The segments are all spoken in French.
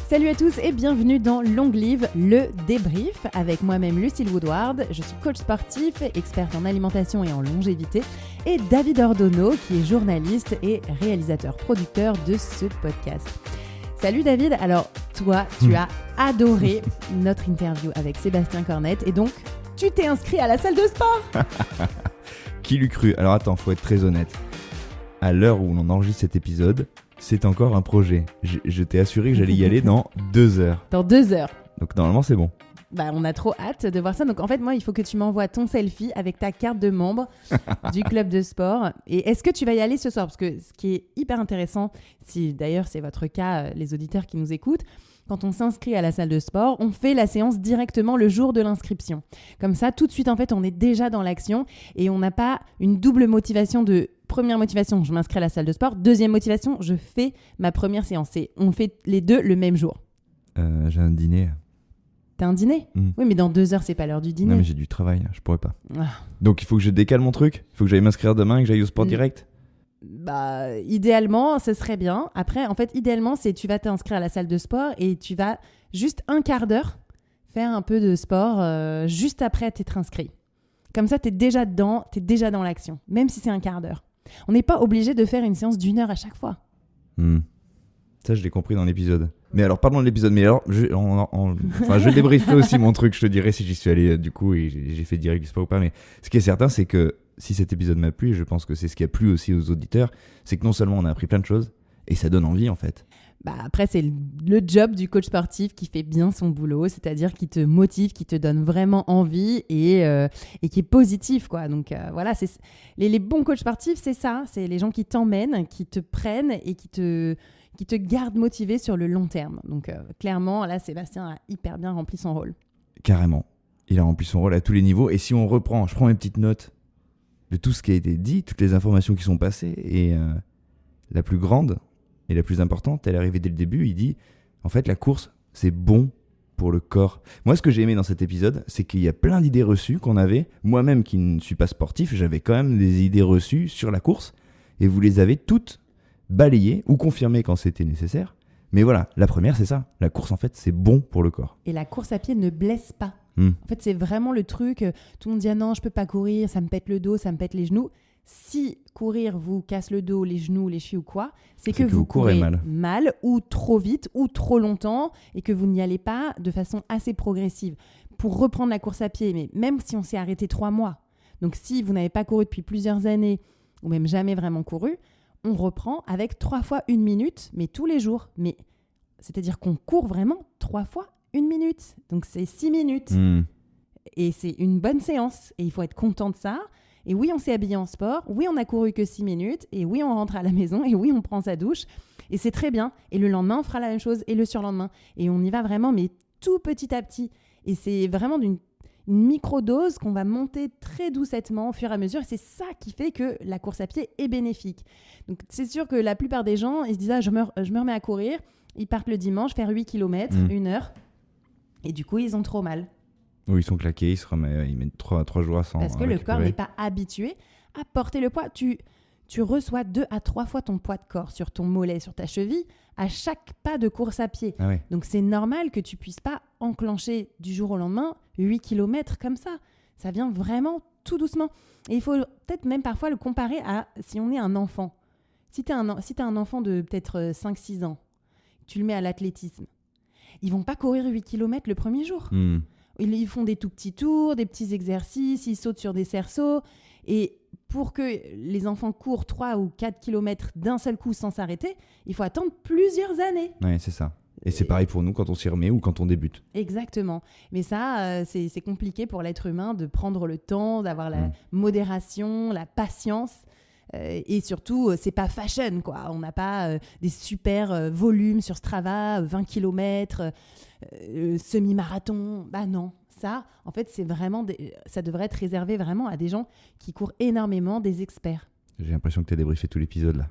Salut à tous et bienvenue dans Long Live, le débrief, avec moi-même Lucille Woodward. Je suis coach sportif, experte en alimentation et en longévité, et David Ordonneau, qui est journaliste et réalisateur-producteur de ce podcast. Salut David, alors toi, tu as adoré notre interview avec Sébastien Cornette et donc tu t'es inscrit à la salle de sport. Qui l'eût cru? Alors attends, faut être très honnête. À l'heure où l'on enregistre cet épisode, c'est encore un projet. Je t'ai assuré que j'allais y aller dans 2 heures. Dans 2 heures. Donc normalement c'est bon. Bah, on a trop hâte de voir ça. Donc en fait, moi, il faut que tu m'envoies ton selfie avec ta carte de membre du club de sport. Et est-ce que tu vas y aller ce soir? Parce que ce qui est hyper intéressant, si d'ailleurs c'est votre cas, les auditeurs qui nous écoutent, quand on s'inscrit à la salle de sport, on fait la séance directement le jour de l'inscription. Comme ça, tout de suite, en fait, on est déjà dans l'action et on n'a pas une double motivation de... Première motivation, je m'inscris à la salle de sport. Deuxième motivation, je fais ma première séance. Et on fait les deux le même jour. J'ai un dîner. T'as un dîner? Oui, mais dans 2 heures, c'est pas l'heure du dîner. Non, mais j'ai du travail, je pourrais pas. Ah. Donc il faut que je décale mon truc? Il faut que j'aille m'inscrire demain et que j'aille au sport direct? Bah, idéalement, ce serait bien. Après, en fait, idéalement, c'est tu vas t'inscrire à la salle de sport et tu vas juste un quart d'heure faire un peu de sport juste après t'être inscrit. Comme ça, t'es déjà dedans, t'es déjà dans l'action, même si c'est un quart d'heure. On n'est pas obligé de faire une séance d'1 heure à chaque fois. Ça, je l'ai compris dans l'épisode. Mais alors, parlons de l'épisode. Mais alors, je débrieferai aussi mon truc. Je te dirai si j'y suis allé du coup et j'ai fait direct du sport ou pas. Mais ce qui est certain, c'est que si cet épisode m'a plu, et je pense que c'est ce qui a plu aussi aux auditeurs, c'est que non seulement on a appris plein de choses, et ça donne envie en fait. Bah après, c'est le job du coach sportif qui fait bien son boulot, c'est-à-dire qui te motive, qui te donne vraiment envie et qui est positif, quoi. Donc voilà, les bons coachs sportifs, c'est ça. C'est les gens qui t'emmènent, qui te prennent et qui te gardent motivé sur le long terme. Donc clairement, là, Sébastien a hyper bien rempli son rôle. Carrément. Il a rempli son rôle à tous les niveaux. Et si on reprend, je prends mes petites notes de tout ce qui a été dit, toutes les informations qui sont passées, et la plus grande et la plus importante, elle est arrivée dès le début, il dit, en fait, la course, c'est bon pour le corps. Moi, ce que j'ai aimé dans cet épisode, c'est qu'il y a plein d'idées reçues qu'on avait. Moi-même, qui ne suis pas sportif, j'avais quand même des idées reçues sur la course, et vous les avez toutes balayées ou confirmées quand c'était nécessaire. Mais voilà, la première, c'est ça. La course, en fait, c'est bon pour le corps. Et la course à pied ne blesse pas. En fait, c'est vraiment le truc, tout le monde dit ah non, je peux pas courir, ça me pète le dos, ça me pète les genoux. Si courir vous casse le dos, les genoux, les chevilles ou quoi, c'est que vous courez mal ou trop vite ou trop longtemps et que vous n'y allez pas de façon assez progressive. Pour reprendre la course à pied, mais même si on s'est arrêté 3 mois, donc si vous n'avez pas couru depuis plusieurs années ou même jamais vraiment couru, on reprend avec 3 fois 1 minute, mais tous les jours. Mais c'est-à-dire qu'on court vraiment 3 fois 1 minute. Donc c'est 6 minutes. Et c'est une bonne séance. Et il faut être content de ça. Et oui, on s'est habillé en sport. Oui, on n'a couru que 6 minutes. Et oui, on rentre à la maison. Et oui, on prend sa douche. Et c'est très bien. Et le lendemain, on fera la même chose. Et le surlendemain. Et on y va vraiment, mais tout petit à petit. Et c'est vraiment une microdose qu'on va monter très doucettement au fur et à mesure. Et c'est ça qui fait que la course à pied est bénéfique. Donc c'est sûr que la plupart des gens, ils se disent ah, je me remets à courir. Ils partent le dimanche faire 8 km, 1 heure. Et du coup, ils ont trop mal. Oui, ils sont claqués, ils mettent 3 jours à s'en Parce que le corps n'est pas habitué à porter le poids. Tu reçois 2 à 3 fois ton poids de corps sur ton mollet, sur ta cheville, à chaque pas de course à pied. Ah ouais. Donc c'est normal que tu puisses pas enclencher du jour au lendemain 8 km comme ça. Ça vient vraiment tout doucement. Et il faut peut-être même parfois le comparer à si on est un enfant. Si tu as un enfant de peut-être 5-6 ans, tu le mets à l'athlétisme. Ils vont pas courir 8 km le premier jour. Ils font des tout petits tours, des petits exercices, ils sautent sur des cerceaux. Et pour que les enfants courent 3 ou 4 km d'un seul coup sans s'arrêter, il faut attendre plusieurs années. Oui, c'est ça. Et c'est pareil pour nous quand on s'y remet ou quand on débute. Exactement. Mais ça, c'est compliqué pour l'être humain de prendre le temps, d'avoir la modération, la patience. Et surtout, c'est pas fashion, quoi. On n'a pas des super volumes sur Strava, 20 km, semi-marathon. Bah non, ça, en fait, c'est vraiment ça devrait être réservé vraiment à des gens qui courent énormément, des experts. J'ai l'impression que tu as débriefé tout l'épisode là.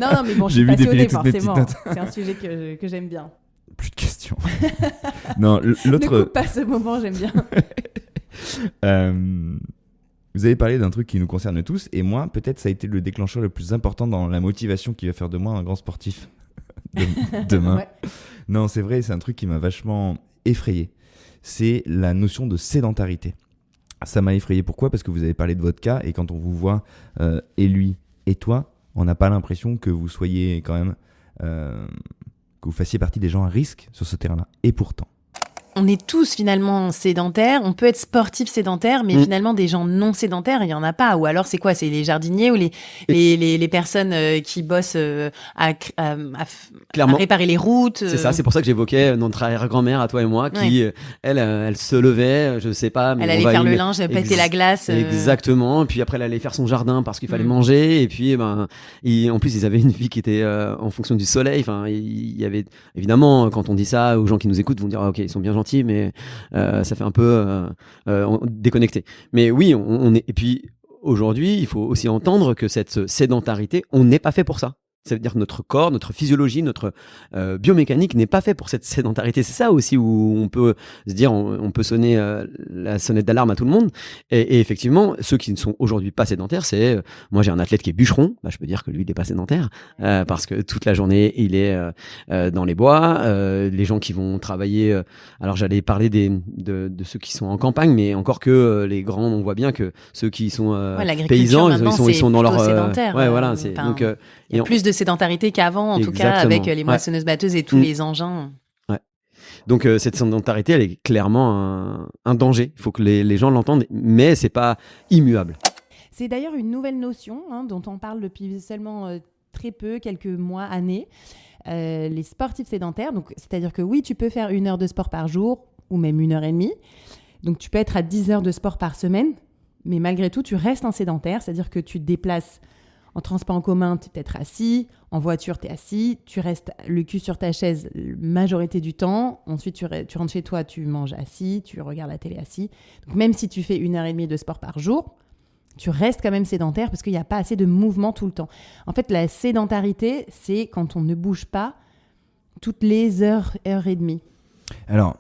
non, mais bon, je suis passionnée forcément. C'est un sujet que j'aime bien. Plus de questions. Non, l'autre... Ne coupe pas ce moment, j'aime bien. Vous avez parlé d'un truc qui nous concerne tous, et moi, peut-être ça a été le déclencheur le plus important dans la motivation qui va faire de moi un grand sportif demain. Ouais. Non, c'est vrai, c'est un truc qui m'a vachement effrayé. C'est la notion de sédentarité. Ça m'a effrayé. Pourquoi ? Parce que vous avez parlé de votre cas et quand on vous voit, et lui et toi, on n'a pas l'impression que vous soyez quand même, que vous fassiez partie des gens à risque sur ce terrain-là. Et pourtant. On est tous finalement sédentaires. On peut être sportif sédentaire, mais finalement des gens non sédentaires, il y en a pas. Ou alors c'est quoi ? C'est les jardiniers ou les personnes qui bossent à réparer les routes. C'est ça. C'est pour ça que j'évoquais notre arrière-grand-mère à toi et moi, qui elle se levait, je sais pas. Mais elle allait faire le linge, péter la glace. Exactement. Et puis après elle allait faire son jardin parce qu'il fallait manger. Et puis en plus ils avaient une vie qui était en fonction du soleil. Enfin il y avait évidemment quand on dit ça aux gens qui nous écoutent vont dire ok ils sont bien gentils mais ça fait un peu déconnecté. Mais oui, on est. Et puis aujourd'hui, il faut aussi entendre que cette sédentarité, on n'est pas fait pour ça. Ça veut dire que notre corps, notre physiologie, notre biomécanique n'est pas fait pour cette sédentarité. C'est ça aussi où on peut se dire, on peut sonner la sonnette d'alarme à tout le monde. Et effectivement, ceux qui ne sont aujourd'hui pas sédentaires, c'est moi j'ai un athlète qui est bûcheron, je peux dire que lui il n'est pas sédentaire parce que toute la journée il est dans les bois. Les gens qui vont travailler, alors j'allais parler de ceux qui sont en campagne, mais encore que les grands, on voit bien que ceux qui sont paysans, ils sont dans leur sédentaire. Voilà, c'est donc il y a plus de sédentarité qu'avant, en tout cas, avec les moissonneuses-batteuses et tous les engins. Ouais. Donc, cette sédentarité, elle est clairement un danger. Il faut que les gens l'entendent, mais c'est pas immuable. C'est d'ailleurs une nouvelle notion dont on parle depuis seulement très peu, quelques mois, années. Les sportifs sédentaires, donc, c'est-à-dire que oui, tu peux faire 1 heure de sport par jour, ou même 1h30. Donc, tu peux être à 10 heures de sport par semaine, mais malgré tout, tu restes un sédentaire, c'est-à-dire que tu te déplaces en transport en commun, tu es peut-être assis. En voiture, tu es assis. Tu restes le cul sur ta chaise la majorité du temps. Ensuite, tu rentres chez toi, tu manges assis. Tu regardes la télé assis. Donc, même si tu fais 1h30 de sport par jour, tu restes quand même sédentaire parce qu'il n'y a pas assez de mouvement tout le temps. En fait, la sédentarité, c'est quand on ne bouge pas toutes les heures et demie. Alors,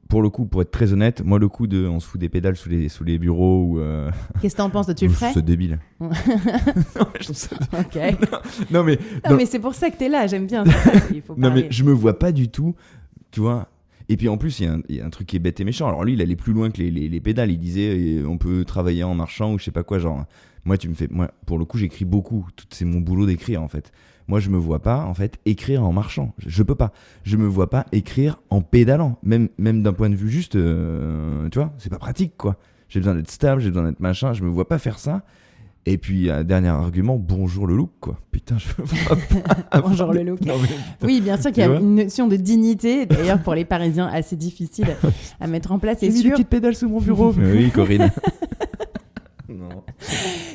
pour le coup, pour être très honnête, moi, le coup de on se fout des pédales sous les bureaux ou. Qu'est-ce que t'en penses? Tu le ferais? C'est débile. Non, je trouve ça. Ok. Non, mais c'est pour ça que t'es là, j'aime bien. Il faut non, mais je me vois pas du tout, tu vois. Et puis en plus, il y a un truc qui est bête et méchant. Alors lui, il allait plus loin que les pédales. Il disait on peut travailler en marchant ou je sais pas quoi. Genre, moi, pour le coup, j'écris beaucoup. C'est mon boulot d'écrire en fait. Moi, je me vois pas, en fait, écrire en marchant. Je peux pas. Je me vois pas écrire en pédalant. Même d'un point de vue juste, tu vois, c'est pas pratique, quoi. J'ai besoin d'être stable, j'ai besoin d'être machin. Je me vois pas faire ça. Et puis, dernier argument, bonjour le look, quoi. Putain, je me vois pas. Bonjour le look. Oui, bien sûr qu'il y a une notion de dignité. D'ailleurs, pour les Parisiens, assez difficile à mettre en place. J'ai mis des petites pédales sous mon bureau. Mais oui, Corinne. Non.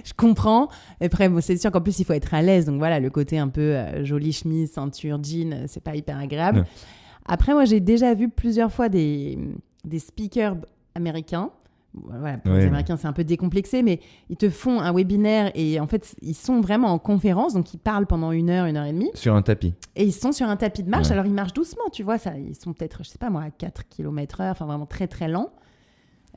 Je comprends. Après, c'est sûr qu'en plus, il faut être à l'aise. Donc voilà, le côté un peu jolie chemise, ceinture, jean, c'est pas hyper agréable. Ouais. Après, moi, j'ai déjà vu plusieurs fois des speakers américains. Voilà, pour les Américains, c'est un peu décomplexé, mais ils te font un webinaire et en fait, ils sont vraiment en conférence. Donc, ils parlent pendant 1 heure, 1h30. Sur un tapis. Et ils sont sur un tapis de marche. Ouais. Alors, ils marchent doucement, tu vois. Ils sont peut-être, je sais pas moi, à 4 km/h. Enfin, vraiment très, très lents.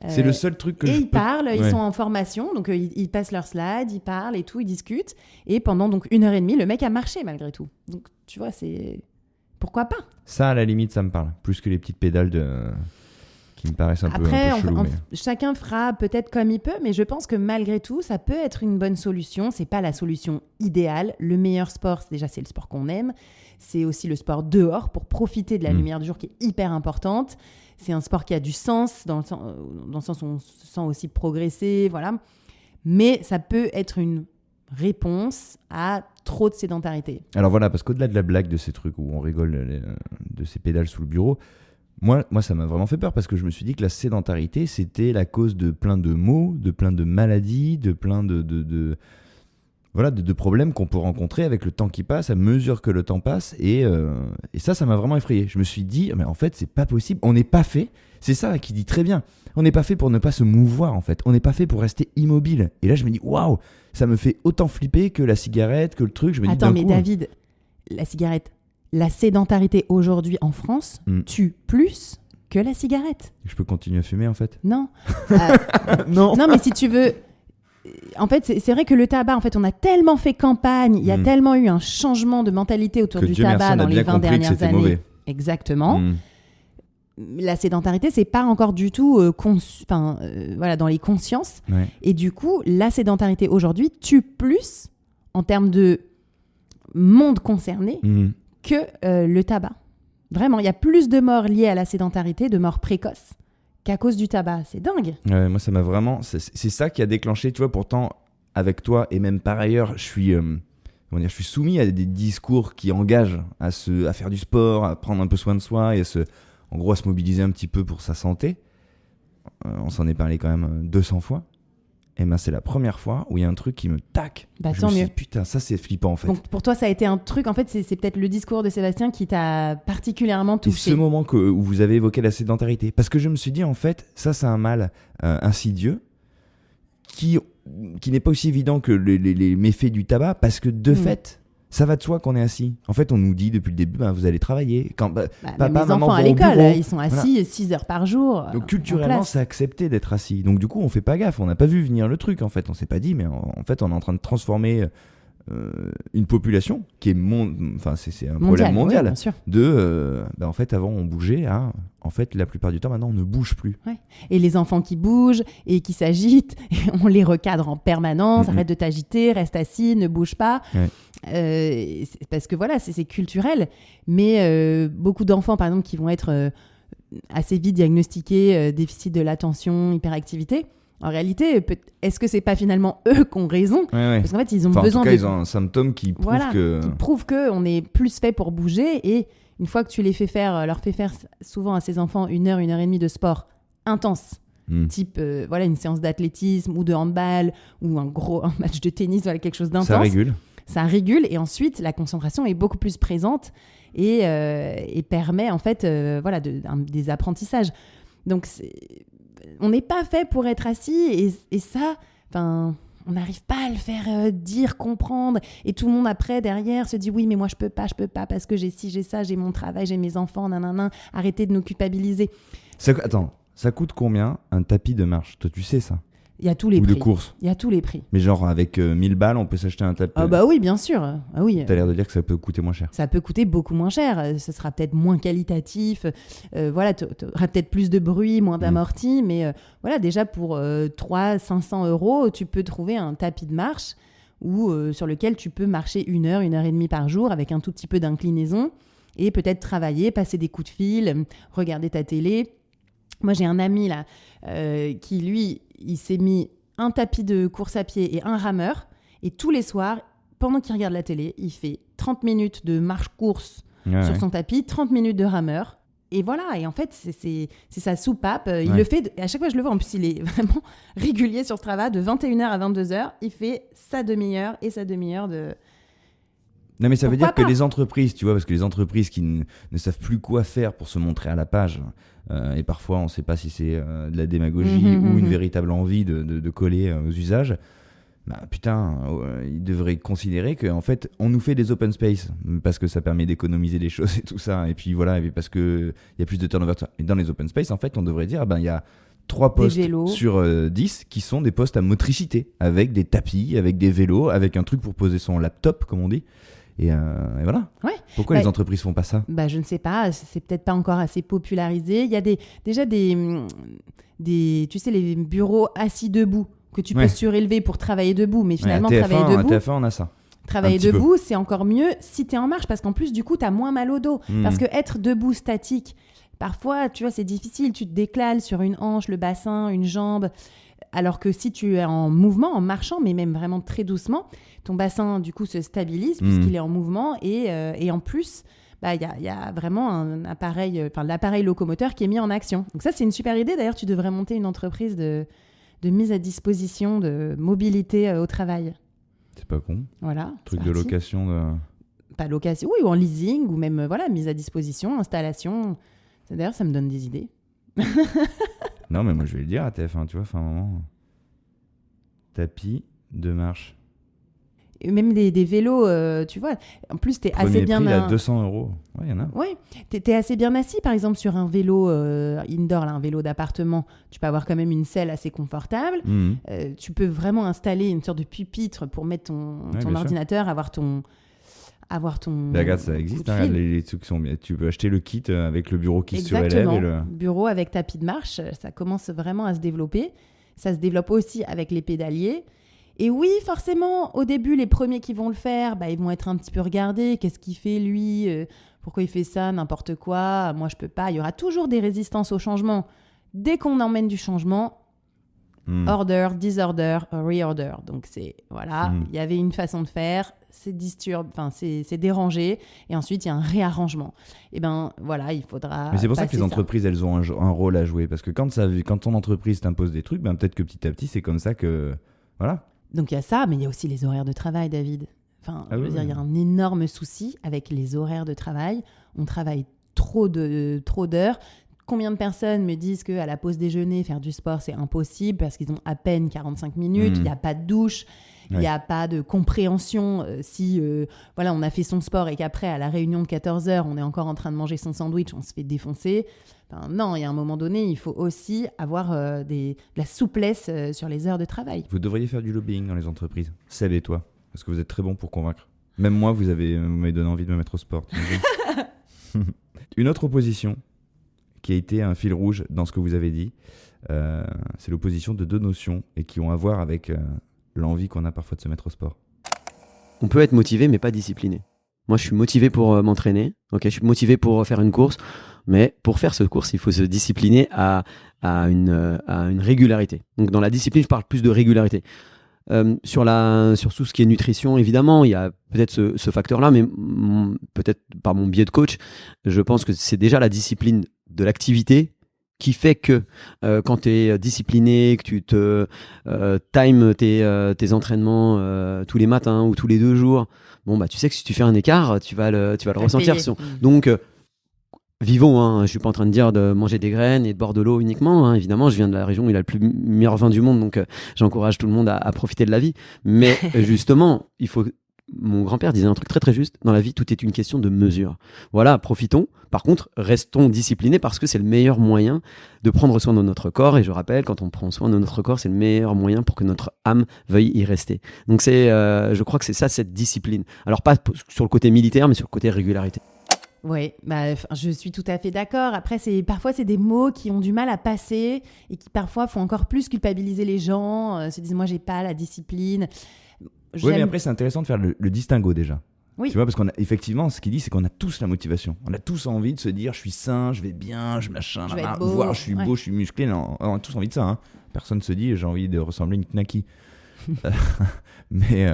C'est le seul truc que ils parlent, ils sont en formation, donc ils passent leurs slides, ils parlent et tout, ils discutent. Et pendant donc 1h30, le mec a marché malgré tout. Donc tu vois, c'est pourquoi pas. Ça, à la limite, ça me parle plus que les petites pédales qui me paraissent un peu chelou. Chacun fera peut-être comme il peut, mais je pense que malgré tout, ça peut être une bonne solution. C'est pas la solution idéale. Le meilleur sport, c'est le sport qu'on aime. C'est aussi le sport dehors pour profiter de la lumière du jour qui est hyper importante. C'est un sport qui a du sens, dans le sens où on se sent aussi progresser, voilà. Mais ça peut être une réponse à trop de sédentarité. Alors voilà, parce qu'au-delà de la blague de ces trucs où on rigole de ces pédales sous le bureau, moi, ça m'a vraiment fait peur parce que je me suis dit que la sédentarité, c'était la cause de plein de maux, de plein de maladies, de plein de problèmes qu'on peut rencontrer avec le temps qui passe, à mesure que le temps passe. Et ça m'a vraiment effrayé. Je me suis dit, mais en fait, c'est pas possible. On n'est pas fait. C'est ça qui dit très bien. On n'est pas fait pour ne pas se mouvoir, en fait. On n'est pas fait pour rester immobile. Et là, je me dis, waouh, ça me fait autant flipper que la cigarette, que le truc. Je me dis, David, la cigarette, la sédentarité aujourd'hui en France tue plus que la cigarette. Je peux continuer à fumer, en fait? Non. Non. Non, mais si tu veux... en fait, c'est vrai que le tabac, en fait, on a tellement fait campagne, il y a tellement eu un changement de mentalité autour du tabac dans les 20 dernières années. Mauvais. Exactement. La sédentarité, c'est pas encore du tout dans les consciences. Ouais. Et du coup, la sédentarité aujourd'hui tue plus en termes de monde concerné que le tabac. Vraiment, il y a plus de morts liées à la sédentarité, de morts précoces, qu'à cause du tabac. C'est dingue. Ouais, moi, ça m'a vraiment... C'est ça qui a déclenché, tu vois, pourtant, avec toi, et même par ailleurs, je suis soumis à des discours qui engagent à faire du sport, à prendre un peu soin de soi, et en gros, à se mobiliser un petit peu pour sa santé. On s'en est parlé quand même 200 fois. Et ben, c'est la première fois où il y a un truc qui me tac. Bah, je tant me suis mieux. dit, putain, ça c'est flippant en fait. Donc pour toi, ça a été un truc, en fait, c'est peut-être le discours de Sébastien qui t'a particulièrement Et touché. ce moment où vous avez évoqué la sédentarité, parce que je me suis dit, en fait, ça c'est un mal insidieux qui n'est pas aussi évident que les méfaits du tabac, parce que de fait, ça va de soi qu'on est assis. En fait, on nous dit depuis le début, vous allez travailler. Quand papa, même les maman enfants à vont au l'école, bureau, ils sont assis 6 heures par jour. Donc culturellement, en classe. c'est accepté d'être assis. Donc du coup, on fait pas gaffe. On n'a pas vu venir le truc, en fait. On s'est pas dit, mais en fait, on est en train de transformer une population qui est c'est un problème mondial. Oui, bien sûr. En fait, avant, on bougeait. En fait, la plupart du temps, maintenant, on ne bouge plus. Ouais. Et les enfants qui bougent et qui s'agitent, on les recadre en permanence. Arrête de t'agiter, reste assis, ne bouge pas. Ouais. Parce que voilà, c'est culturel. Mais beaucoup d'enfants, par exemple, qui vont être assez vite diagnostiqués déficit de l'attention, hyperactivité. En réalité, est-ce que c'est pas finalement eux qui ont raison ? Parce qu'en fait, ils ont besoin en tout cas, ils ont un symptôme qui prouve qu'on est plus fait pour bouger. Et une fois que tu leur fais faire souvent à ces enfants 1 heure, 1 heure et demie de sport intense, type une séance d'athlétisme ou de handball ou un match de tennis, quelque chose d'intense. Ça régule et ensuite la concentration est beaucoup plus présente et permet en fait des apprentissages. Donc on n'est pas fait pour être assis et ça, on n'arrive pas à le faire dire, comprendre, et tout le monde après derrière se dit oui mais moi je peux pas parce que j'ai ci, j'ai ça, j'ai mon travail, j'ai mes enfants, nanana, arrêtez de nous culpabiliser. Ça coûte combien un tapis de marche ? Toi tu sais ça ? Il y a tous les prix. Ou de course. Il y a tous les prix. Mais genre avec 1000 balles, on peut s'acheter un tapis. Ah bah oui, bien sûr. Ah oui. T'as l'air de dire que ça peut coûter moins cher. Ça peut coûter beaucoup moins cher. Ce sera peut-être moins qualitatif. T'auras peut-être plus de bruit, moins d'amorti. Mais déjà pour 300-500 €, tu peux trouver un tapis de marche sur lequel tu peux marcher 1 heure, 1 heure et demie par jour avec un tout petit peu d'inclinaison et peut-être travailler, passer des coups de fil, regarder ta télé. Moi, j'ai un ami là qui, lui, il s'est mis un tapis de course à pied et un rameur. Et tous les soirs, pendant qu'il regarde la télé, il fait 30 minutes de marche-course sur son tapis, 30 minutes de rameur. Et voilà, et en fait, c'est sa soupape. Il le fait, à chaque fois je le vois, en plus, il est vraiment régulier sur Strava, de 21h à 22h. Il fait sa demi-heure et sa demi-heure de... Non, mais ça veut dire pas que les entreprises, tu vois, parce que les entreprises qui ne savent plus quoi faire pour se montrer à la page, et parfois on ne sait pas si c'est de la démagogie ou une véritable envie de coller aux usages, ils devraient considérer qu'en fait, on nous fait des open space parce que ça permet d'économiser des choses et tout ça, et puis voilà, et parce qu'il y a plus de turnover. Et dans les open space, en fait, on devrait dire, il y a 3 postes sur 10 qui sont des postes à motricité, avec des tapis, avec des vélos, avec un truc pour poser son laptop, comme on dit. Et voilà. Ouais. Pourquoi les entreprises font pas ça ? Je ne sais pas. C'est peut-être pas encore assez popularisé. Il y a déjà des tu sais, les bureaux assis debout que tu peux surélever pour travailler debout. Mais finalement, travailler debout... À TF1, on a ça. Travailler debout, c'est encore mieux si tu es en marche. Parce qu'en plus, du coup, tu as moins mal au dos. Parce que être debout, statique, parfois, tu vois, c'est difficile. Tu te déclales sur une hanche, le bassin, une jambe... Alors que si tu es en mouvement, en marchant, mais même vraiment très doucement, ton bassin, du coup, se stabilise puisqu'il est en mouvement. Et en plus, il y a vraiment l'appareil locomoteur qui est mis en action. Donc ça, c'est une super idée. D'ailleurs, tu devrais monter une entreprise de mise à disposition de mobilité au travail. C'est pas con. Voilà. Truc de location. Pas location, oui, ou en leasing, ou même mise à disposition, installation. D'ailleurs, ça me donne des idées. Non, mais moi je vais le dire à TF1, tu vois, un moment. Tapis de marche. Et même des vélos, tu vois. En plus, t'es assez bien... Premier prix, 200 €. Ouais, il y en a. Oui, t'es assez bien assis, par exemple, sur un vélo indoor, là, un vélo d'appartement. Tu peux avoir quand même une selle assez confortable. Tu peux vraiment installer une sorte de pupitre pour mettre ton ordinateur, avoir ton... Mais regarde, ça existe, hein, les trucs sont bien. Tu peux acheter le kit avec le bureau qui se surélève. Bureau avec tapis de marche, ça commence vraiment à se développer. Ça se développe aussi avec les pédaliers. Et oui, forcément, au début, les premiers qui vont le faire, ils vont être un petit peu regardés. Qu'est-ce qu'il fait, lui pourquoi il fait ça, n'importe quoi, moi je peux pas. Il y aura toujours des résistances au changement. Dès qu'on emmène du changement, order, disorder, reorder. Donc il y avait une façon de faire, c'est dérangé, et ensuite il y a un réarrangement. Et il faudra. Mais c'est pour ça que les entreprises, elles ont un rôle à jouer, parce que quand ton entreprise t'impose des trucs, peut-être que petit à petit, c'est comme ça que voilà. Donc il y a ça, mais il y a aussi les horaires de travail, David. Il y a un énorme souci avec les horaires de travail. On travaille trop d'heures. Combien de personnes me disent qu'à la pause déjeuner, faire du sport, c'est impossible parce qu'ils ont à peine 45 minutes, il n'y a pas de douche, il n'y a pas de compréhension. Si on a fait son sport et qu'après, à la réunion de 14h, on est encore en train de manger son sandwich, on se fait défoncer. Non, il y a un moment donné, il faut aussi avoir de la souplesse sur les heures de travail. Vous devriez faire du lobbying dans les entreprises. Seb et toi, parce que vous êtes très bon pour convaincre. Même moi, vous m'avez donné envie de me mettre au sport. Une autre opposition qui a été un fil rouge dans ce que vous avez dit, c'est l'opposition de deux notions et qui ont à voir avec l'envie qu'on a parfois de se mettre au sport. On peut être motivé mais pas discipliné. Moi je suis motivé pour m'entraîner, je suis motivé pour faire une course, mais pour faire cette course il faut se discipliner à une régularité. Donc dans la discipline je parle plus de régularité. Sur tout ce qui est nutrition, évidemment, il y a peut-être ce facteur-là, mais peut-être par mon biais de coach, je pense que c'est déjà la discipline de l'activité qui fait que quand tu es discipliné, que tu te times tes entraînements tous les matins ou tous les 2 jours, tu sais que si tu fais un écart, tu vas le ressentir. Donc, vivons, je suis pas en train de dire de manger des graines et de boire de l'eau uniquement. Évidemment, je viens de la région où il y a le meilleur vin du monde, donc j'encourage tout le monde à profiter de la vie. Mais justement, mon grand-père disait un truc très très juste, dans la vie, tout est une question de mesure. Voilà, profitons. Par contre, restons disciplinés parce que c'est le meilleur moyen de prendre soin de notre corps. Et je rappelle, quand on prend soin de notre corps, c'est le meilleur moyen pour que notre âme veuille y rester. Donc je crois que c'est ça, cette discipline. Alors pas sur le côté militaire, mais sur le côté régularité. Oui, je suis tout à fait d'accord. Après, parfois, c'est des mots qui ont du mal à passer et qui parfois font encore plus culpabiliser les gens, se disent « moi, j'ai pas la discipline ». Oui, mais après, c'est intéressant de faire le distinguo déjà. Oui. Tu vois, parce qu'effectivement, ce qu'il dit, c'est qu'on a tous la motivation. On a tous envie de se dire, je suis sain, je vais bien, je vais voir, je suis beau, je suis musclé. Non, on a tous envie de ça. Personne ne se dit, j'ai envie de ressembler à une knacky. Mais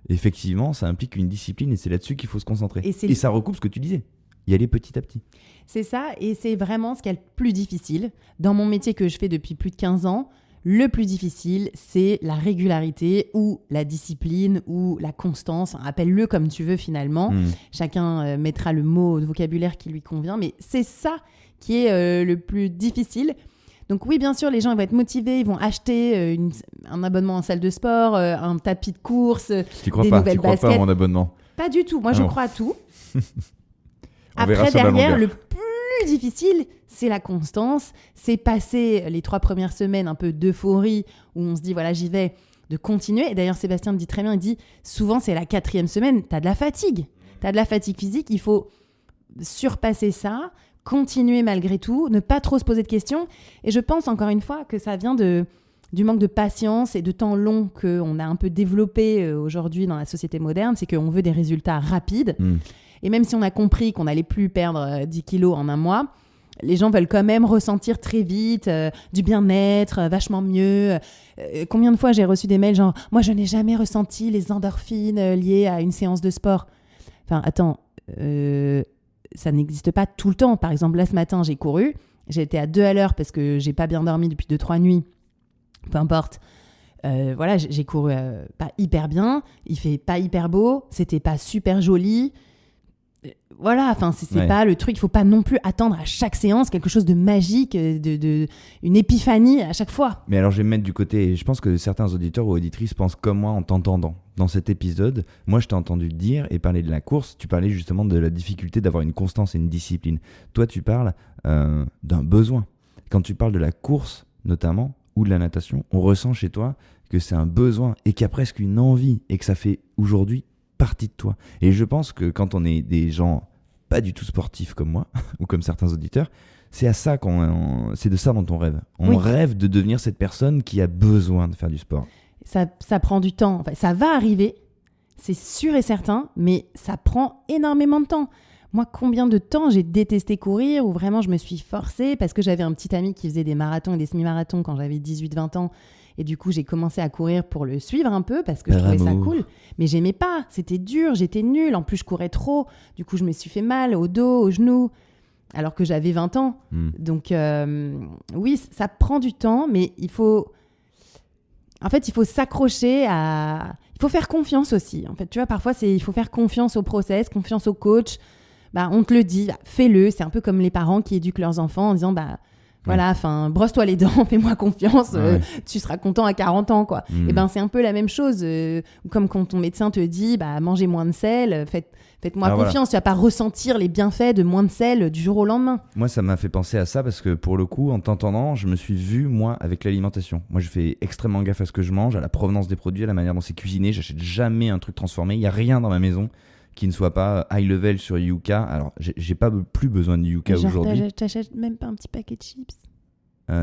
effectivement, ça implique une discipline et c'est là-dessus qu'il faut se concentrer. Et ça recoupe ce que tu disais. Y aller petit à petit. C'est ça, et c'est vraiment ce qui est le plus difficile. Dans mon métier que je fais depuis plus de 15 ans, le plus difficile, c'est la régularité ou la discipline ou la constance. Appelle-le comme tu veux finalement. Chacun mettra le mot de vocabulaire qui lui convient, mais c'est ça qui est le plus difficile. Donc oui, bien sûr, les gens vont être motivés, ils vont acheter un abonnement en salle de sport, un tapis de course, des nouvelles baskets. Tu crois pas à mon abonnement? Pas du tout, moi je crois à tout. Après, derrière, le plus difficile, c'est la constance. C'est passer les 3 premières semaines un peu d'euphorie où on se dit, voilà, j'y vais, de continuer. Et d'ailleurs, Sébastien me dit très bien, il dit, souvent, c'est la 4e semaine, tu as de la fatigue. Tu as de la fatigue physique, il faut surpasser ça, continuer malgré tout, ne pas trop se poser de questions. Et je pense, encore une fois, que ça vient du manque de patience et de temps long qu'on a un peu développé aujourd'hui dans la société moderne, c'est qu'on veut des résultats rapides. Et même si on a compris qu'on n'allait plus perdre 10 kilos en un mois, les gens veulent quand même ressentir très vite du bien-être, vachement mieux. Combien de fois j'ai reçu des mails genre « Moi, je n'ai jamais ressenti les endorphines liées à une séance de sport. » Enfin, attends, ça n'existe pas tout le temps. Par exemple, là, ce matin, j'ai couru. J'ai été à 2 à l'heure parce que j'ai pas bien dormi depuis 2-3 nuits. Peu importe. Voilà, j'ai couru pas hyper bien. Il fait pas hyper beau. C'était pas super joli. Voilà, enfin, c'est pas le truc. Il faut pas non plus attendre à chaque séance quelque chose de magique, une épiphanie à chaque fois. Mais alors, je vais me mettre du côté. Et je pense que certains auditeurs ou auditrices pensent comme moi en t'entendant. Dans cet épisode, moi, je t'ai entendu dire et parler de la course. Tu parlais justement de la difficulté d'avoir une constance et une discipline. Toi, tu parles d'un besoin. Quand tu parles de la course, notamment, ou de la natation, on ressent chez toi que c'est un besoin et qu'il y a presque une envie et que ça fait aujourd'hui partie de toi. Et je pense que quand on est des gens pas du tout sportifs comme moi ou comme certains auditeurs, c'est de ça dont on rêve. On rêve de devenir cette personne qui a besoin de faire du sport. Ça prend du temps. Enfin, ça va arriver, c'est sûr et certain, mais ça prend énormément de temps. Moi, combien de temps j'ai détesté courir, où vraiment je me suis forcée parce que j'avais un petit ami qui faisait des marathons et des semi-marathons quand j'avais 18-20 ans. Et du coup, j'ai commencé à courir pour le suivre un peu parce que je trouvais ça cool. Mais j'aimais pas, c'était dur, j'étais nulle. En plus, je courais trop. Du coup, je me suis fait mal au dos, aux genoux, alors que j'avais 20 ans. Donc, oui, ça prend du temps, mais il faut s'accrocher à... Il faut faire confiance aussi. En fait, tu vois, parfois, il faut faire confiance au process, confiance au coach. On te le dit, fais-le. C'est un peu comme les parents qui éduquent leurs enfants en disant... Voilà, brosse-toi les dents, fais-moi confiance, tu seras content à 40 ans, quoi. Et c'est un peu la même chose, comme quand ton médecin te dit, mangez moins de sel, faites-moi confiance, tu vas pas ressentir les bienfaits de moins de sel du jour au lendemain. Moi, ça m'a fait penser à ça parce que pour le coup, en t'entendant, je me suis vu, moi, avec l'alimentation. Moi, je fais extrêmement gaffe à ce que je mange, à la provenance des produits, à la manière dont c'est cuisiné. J'achète jamais un truc transformé, il y a rien dans ma maison qui ne soit pas high level sur Yuka. Alors, j'ai pas plus besoin de Yuka aujourd'hui. T'achètes même pas un petit paquet de chips?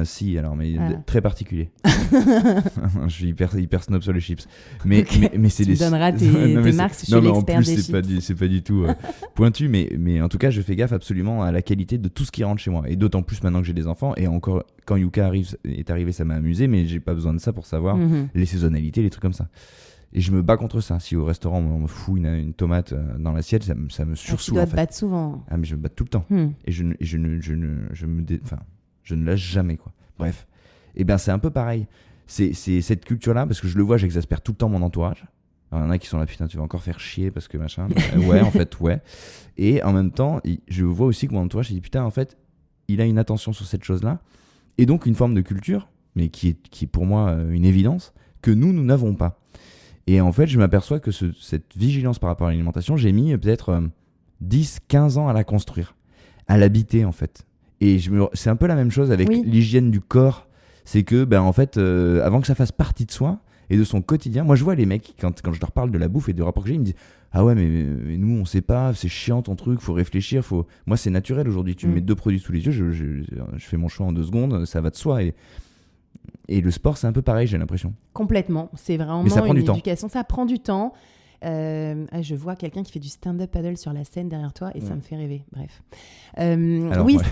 Si, alors, mais très particulier. Je suis hyper snob sur les chips. Mais c'est tu me donneras tes marques, je suis l'expert des chips. C'est pas du tout pointu, mais en tout cas, je fais gaffe absolument à la qualité de tout ce qui rentre chez moi. Et d'autant plus maintenant que j'ai des enfants. Et encore, quand Yuka est arrivé, ça m'a amusé, mais j'ai pas besoin de ça pour savoir les saisonnalités, les trucs comme ça. Et je me bats contre ça. Si au restaurant, on me fout une tomate dans l'assiette, ça me sursaoule. Tu dois te battre souvent. Ah, mais je me bats tout le temps. Et je ne lâche jamais, quoi. Bref. Et c'est un peu pareil. C'est cette culture-là, parce que je le vois, j'exaspère tout le temps mon entourage. Alors, il y en a qui sont là, putain, tu vas encore faire chier parce que machin. Ouais, en fait, ouais. Et en même temps, je vois aussi que mon entourage, il dit, putain, en fait, il a une attention sur cette chose-là. Et donc, une forme de culture, mais qui est pour moi une évidence, que nous n'avons pas. Et en fait, je m'aperçois que cette vigilance par rapport à l'alimentation, j'ai mis peut-être 10-15 ans à la construire, à l'habiter en fait. Et c'est un peu la même chose avec l'hygiène du corps. C'est que, en fait, avant que ça fasse partie de soi et de son quotidien, moi je vois les mecs, quand je leur parle de la bouffe et du rapport que j'ai, ils me disent « Ah ouais, mais nous on sait pas, c'est chiant ton truc, faut réfléchir, Moi c'est naturel aujourd'hui, tu me mets 2 produits sous les yeux, je fais mon choix en 2 secondes, ça va de soi. » Et le sport, c'est un peu pareil, j'ai l'impression. Complètement. C'est vraiment une éducation. Ça prend du temps. Je vois quelqu'un qui fait du stand-up paddle sur la scène derrière toi et ça me fait rêver. Bref.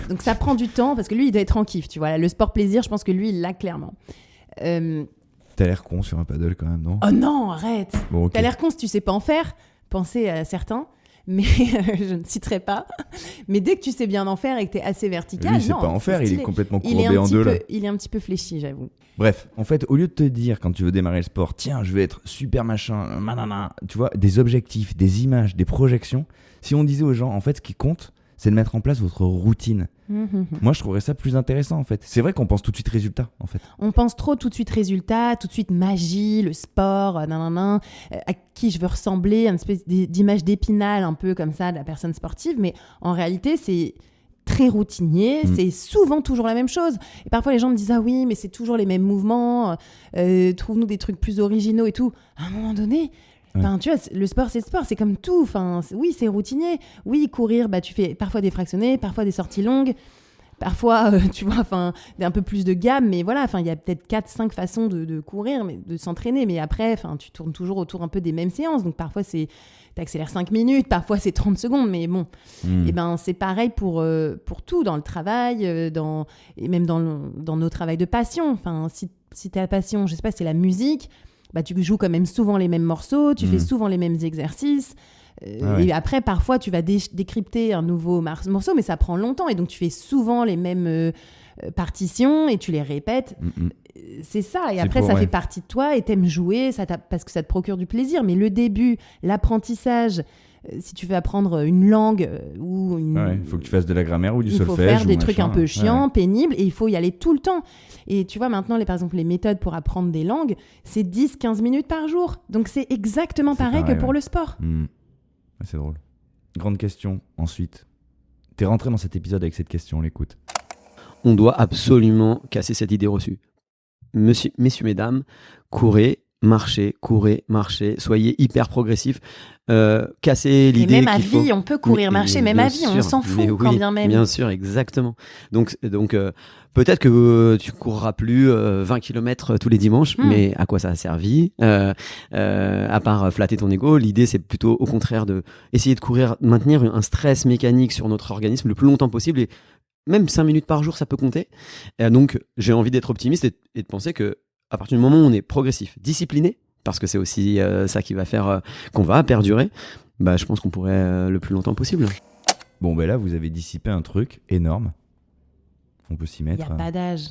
Donc ça prend du temps parce que lui, il doit être en kiff. Tu vois, le sport plaisir, je pense que lui, il l'a clairement. T'as l'air con sur un paddle quand même, non? Oh non, arrête. Bon, okay. T'as l'air con si tu sais pas en faire. Pensez à certains. Mais je ne citerai pas. Mais dès que tu sais bien en faire et que tu es assez vertical, lui, il sait pas en faire, il est complètement courbé en deux. Il est un petit peu fléchi, j'avoue. Bref, en fait, au lieu de te dire quand tu veux démarrer le sport, tiens, je vais être super machin, manana, tu vois, des objectifs, des images, des projections, si on disait aux gens, en fait, ce qui compte, c'est de mettre en place votre routine. Moi, je trouverais ça plus intéressant, en fait. C'est vrai qu'on pense tout de suite résultat, en fait. On pense trop tout de suite résultat, tout de suite magie, le sport, à qui je veux ressembler, une espèce d'image d'épinal un peu comme ça de la personne sportive. Mais en réalité, c'est très routinier, c'est souvent toujours la même chose. Et parfois, les gens me disent « Ah oui, mais c'est toujours les mêmes mouvements, trouve-nous des trucs plus originaux et tout. » À un moment donné... Enfin, tu vois, le sport, c'est le sport, c'est comme tout. Enfin, oui, c'est routinier. Oui, courir, tu fais parfois des fractionnés, parfois des sorties longues, parfois, tu vois, un peu plus de gamme. Mais voilà, il y a peut-être 4-5 façons de courir, de s'entraîner. Mais après, tu tournes toujours autour un peu des mêmes séances. Donc parfois, t'accélères 5 minutes, parfois c'est 30 secondes. Mais bon, c'est pareil pour tout, dans le travail, et même dans nos travails de passion. Enfin, si ta passion, je sais pas, c'est la musique... tu joues quand même souvent les mêmes morceaux, tu fais souvent les mêmes exercices. Et après, parfois, tu vas décrypter un nouveau morceau, mais ça prend longtemps. Et donc, tu fais souvent les mêmes partitions et tu les répètes. C'est ça. Et après, ça fait partie de toi et t'aimes jouer parce que ça te procure du plaisir. Mais le début, l'apprentissage, si tu veux apprendre une langue ou il faut que tu fasses de la grammaire ou du solfège. Il faut faire des trucs un peu chiants, pénibles, et il faut y aller tout le temps. Et tu vois, maintenant, par exemple, les méthodes pour apprendre des langues, c'est 10-15 minutes par jour. Donc, c'est exactement pareil que pour le sport. C'est drôle. Grande question, ensuite. T'es rentré dans cet épisode avec cette question, on l'écoute. On doit absolument casser cette idée reçue. Messieurs, mesdames, courez, marchez, soyez hyper progressifs. Casser l'idée et même à vie, on peut courir, marcher, même à vie, on s'en fout quand bien même. Bien sûr, exactement. Donc peut-être que tu courras plus 20 km tous les dimanches, mais à quoi ça a servi à part flatter ton ego? L'idée, c'est plutôt au contraire de essayer de courir, maintenir un stress mécanique sur notre organisme le plus longtemps possible, et même 5 minutes par jour, ça peut compter. Et donc, j'ai envie d'être optimiste et de penser que à partir du moment où on est progressif, discipliné, parce que c'est aussi ça qui va faire qu'on va perdurer, je pense qu'on pourrait le plus longtemps possible. Bon, là, vous avez dissipé un truc énorme. On peut s'y mettre. Il n'y a pas d'âge.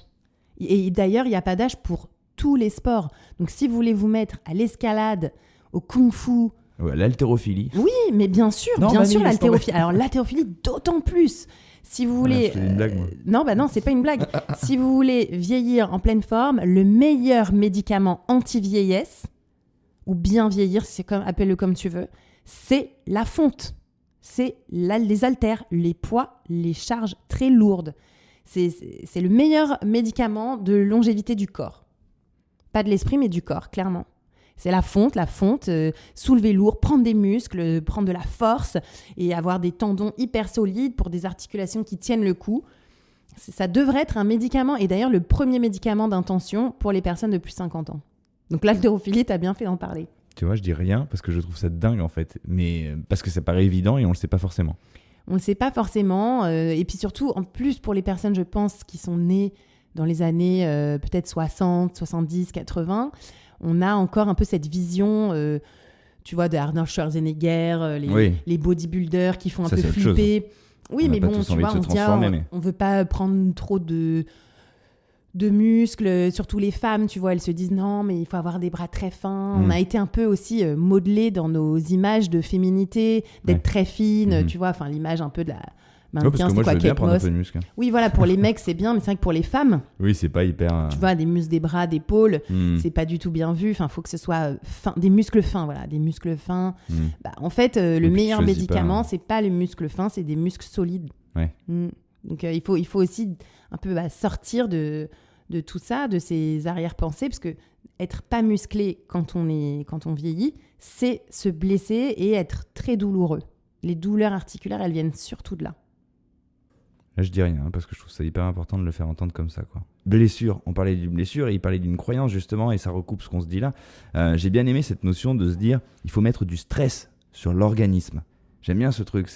Et d'ailleurs, il n'y a pas d'âge pour tous les sports. Donc, si vous voulez vous mettre à l'escalade, au kung-fu... Ouais, l'haltérophilie. Oui, mais bien sûr, l'haltérophilie. Alors, l'haltérophilie, d'autant plus. Si vous voulez... C'est une blague, moi. Non, c'est pas une blague. Si vous voulez vieillir en pleine forme, le meilleur médicament anti-vieillesse, ou bien vieillir, appelle-le comme tu veux, c'est la fonte. C'est les haltères, les poids, les charges très lourdes. C'est le meilleur médicament de longévité du corps. Pas de l'esprit, mais du corps, clairement. C'est la fonte, soulever lourd, prendre des muscles, prendre de la force et avoir des tendons hyper solides pour des articulations qui tiennent le coup. Ça devrait être un médicament, et d'ailleurs le premier médicament d'intention pour les personnes de plus de 50 ans. Donc l'haltérophilie, t'as bien fait d'en parler. Tu vois, je dis rien parce que je trouve ça dingue en fait, mais parce que ça paraît évident et on le sait pas forcément. On le sait pas forcément, et puis surtout, en plus pour les personnes, je pense, qui sont nées dans les années peut-être 60, 70, 80, on a encore un peu cette vision, tu vois, de Arnold Schwarzenegger, les bodybuilders qui font un peu flipper. Oui, mais bon, tu vois, on se dit, on veut pas prendre trop de muscles, surtout les femmes, tu vois, elles se disent non, mais il faut avoir des bras très fins. On a été un peu aussi modelés dans nos images de féminité, d'être très fine, tu vois, enfin l'image un peu de la mannequin, parce que moi je veux bien prendre un peu de muscle. Oui, voilà, pour les mecs c'est bien, mais c'est vrai que pour les femmes, oui, c'est pas hyper. Tu vois, des muscles des bras, d'épaules, c'est pas du tout bien vu. Enfin, faut que ce soit fin, des muscles fins, voilà, des muscles fins. En fait, le meilleur médicament, c'est pas les muscles fins, c'est des muscles solides. Ouais. Donc il faut aussi un peu sortir de tout ça, de ces arrière-pensées, parce que être pas musclé quand on vieillit, c'est se blesser et être très douloureux. Les douleurs articulaires, elles viennent surtout de là. Là, je dis rien, parce que je trouve ça hyper important de le faire entendre comme ça, quoi. Blessure, on parlait d'une blessure et il parlait d'une croyance, justement, et ça recoupe ce qu'on se dit là. J'ai bien aimé cette notion de se dire, il faut mettre du stress sur l'organisme. J'aime bien ce truc,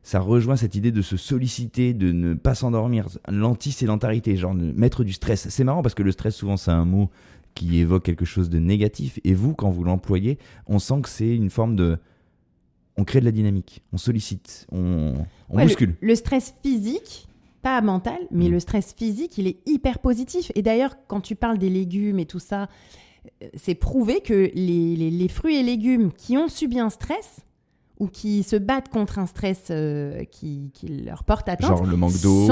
ça rejoint cette idée de se solliciter, de ne pas s'endormir, l'anti-sédentarité, genre de mettre du stress. C'est marrant parce que le stress, souvent, c'est un mot qui évoque quelque chose de négatif. Et vous, quand vous l'employez, on sent que c'est une forme de... On crée de la dynamique, on sollicite, on bouscule. Le stress physique, pas mental, mais le stress physique, il est hyper positif. Et d'ailleurs, quand tu parles des légumes et tout ça, c'est prouvé que les fruits et légumes qui ont subi un stress ou qui se battent contre un stress qui leur porte atteinte, genre le manque d'eau,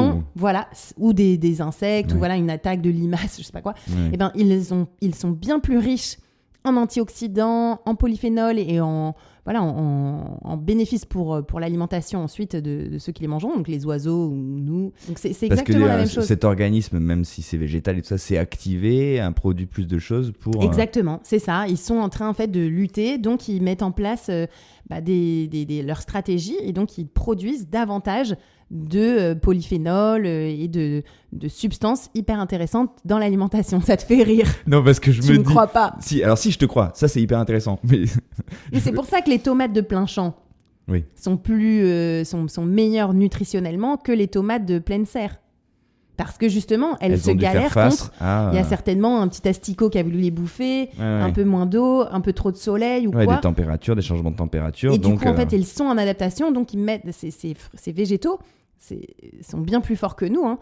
ou des insectes, ou une attaque de limaces, je sais pas quoi, et ben ils sont bien plus riches en antioxydants, en polyphénol et en bénéfices pour l'alimentation ensuite de ceux qui les mangeront, donc les oiseaux ou nous. Donc c'est exactement la même chose. Cet organisme, même si c'est végétal et tout ça, c'est activé, produit plus de choses pour... Exactement, c'est ça. Ils sont en train en fait de lutter, donc ils mettent en place leurs stratégies et donc ils produisent davantage de polyphénol et de substances hyper intéressantes dans l'alimentation. Ça te fait rire? Non, parce que je me dis... Tu ne crois pas? Si, alors si, je te crois. Ça, c'est hyper intéressant. Mais c'est pour ça que les tomates de plein champ sont meilleures nutritionnellement que les tomates de pleine serre. Parce que justement, elles se galèrent contre... Il y a certainement un petit asticot qui a voulu les bouffer, un peu moins d'eau, un peu trop de soleil ou quoi. Des températures, des changements de température. Et donc, du coup, en fait, ils sont en adaptation, donc ils mettent ces végétaux, sont bien plus forts que nous,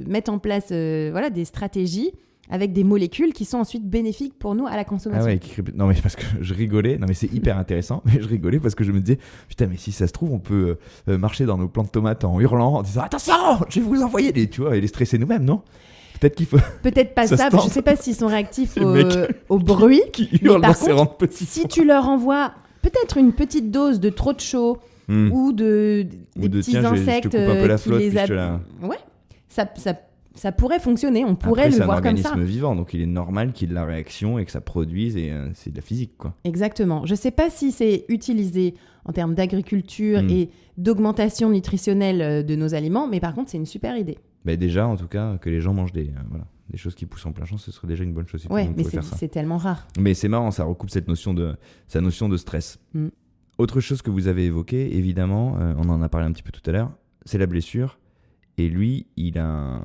mettent en place des stratégies avec des molécules qui sont ensuite bénéfiques pour nous à la consommation. Ah ouais, non mais parce que je rigolais, non mais c'est hyper intéressant, mais je rigolais parce que je me disais, putain mais si ça se trouve on peut marcher dans nos plants de tomates en hurlant, en disant attention, je vais vous envoyer des, tu vois, et les stresser nous-mêmes, non ? Peut-être qu'il faut... Peut-être pas ça, je sais pas s'ils sont réactifs au bruit, qui hurlent mais par dans contre, si tu leur envoies peut-être une petite dose de trop de chaud ou des petits insectes je te coupe un peu la flotte, qui les ouais, ça pourrait fonctionner, on pourrait le voir comme ça. C'est un organisme vivant, donc il est normal qu'il ait de la réaction et que ça produise, et c'est de la physique, quoi. Exactement. Je ne sais pas si c'est utilisé en termes d'agriculture et d'augmentation nutritionnelle de nos aliments, mais par contre, c'est une super idée. Bah déjà, en tout cas, que les gens mangent des choses qui poussent en plein champ, ce serait déjà une bonne chose. Si ouais, mais c'est tellement rare. Mais c'est marrant, ça recoupe sa notion de stress. Autre chose que vous avez évoqué, évidemment, on en a parlé un petit peu tout à l'heure, c'est la blessure. Et lui, il a